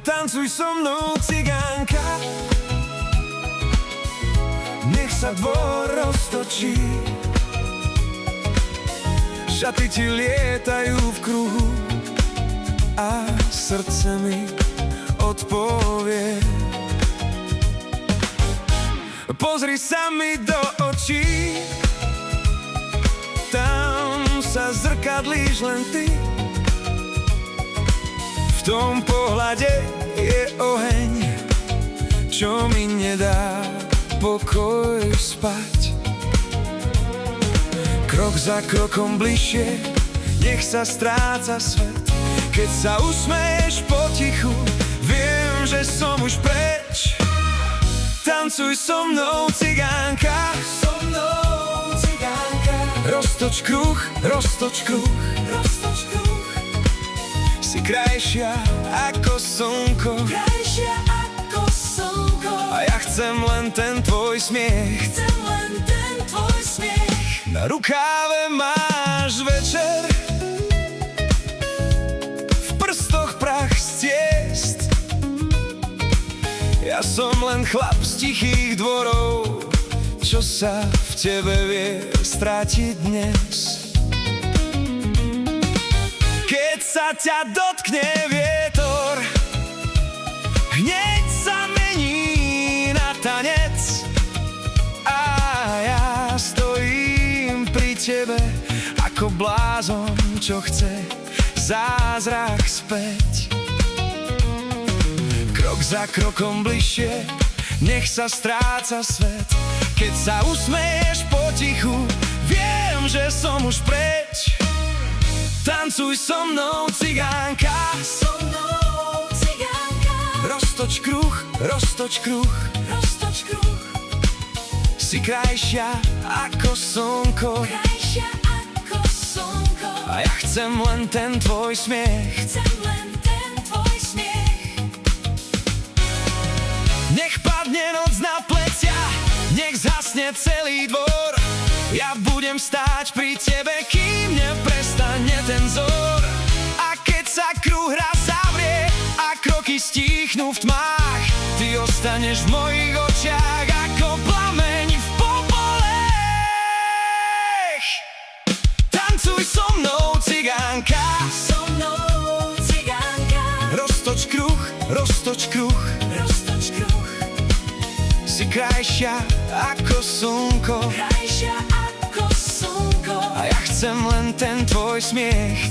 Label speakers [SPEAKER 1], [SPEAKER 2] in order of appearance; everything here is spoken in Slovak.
[SPEAKER 1] Tancuj so mnou, cigánka, nech sa dvor roztočí. Šaty ti lietajú v kruhu a srdce mi odpovie. Pozri sa mi do očí, tam sa zrkadlíš len ty. V tom pohľade je oheň, čo mi nedá pokoj spať. Krok za krokom bližšie, nech sa stráca svet. Keď sa usmeješ potichu, viem, že som už preč. Tancuj so mnou, cigánka, so mnou, cigánka. Roztoč kruh, roztoč kruh, roztoč kruh. Si krajšia ako slnko, krajšia ako slnko. A ja chcem len ten tvoj smiech, chcem len ten tvoj smiech. Na rukáve máš večer, v prstoch prach z ciest. Ja som len chlap z tichých dvorov, čo sa v tebe vie strátiť dnes. Keď sa ťa dotkne vietor, hneď sa mení na tanec. A ja stojím pri tebe ako blázon, čo chce zázrak späť. Krok za krokom bližšie, nech sa stráca svet. Keď sa usmeješ potichu, viem, že som už preč. Tancuj so mnou, cigánka, so mnou, cigánka. Roztoč kruh, roztoč kruh, roztoč kruh. Si krajšia ako slnko, krajšia ako slnko. A ja chcem len ten tvoj smiech, chcem len ten tvoj smiech. Nech padne noc na plecia, nech zhasne celý dvor. Ja budem stáť pri tebe, kým neprestane ten zor. A keď sa kruh raz zavrie a kroky stíchnú v tmách, ty ostaneš v mojich očiach ako plameň v popolech. Tancuj so mnou, cigánka, so mnou, cigánka. Roztoč kruh, roztoč kruh, roztoč kruh. Si krajšia ako slnko, krajšia ako slnko. A ja chcem len ten tvoj smiech,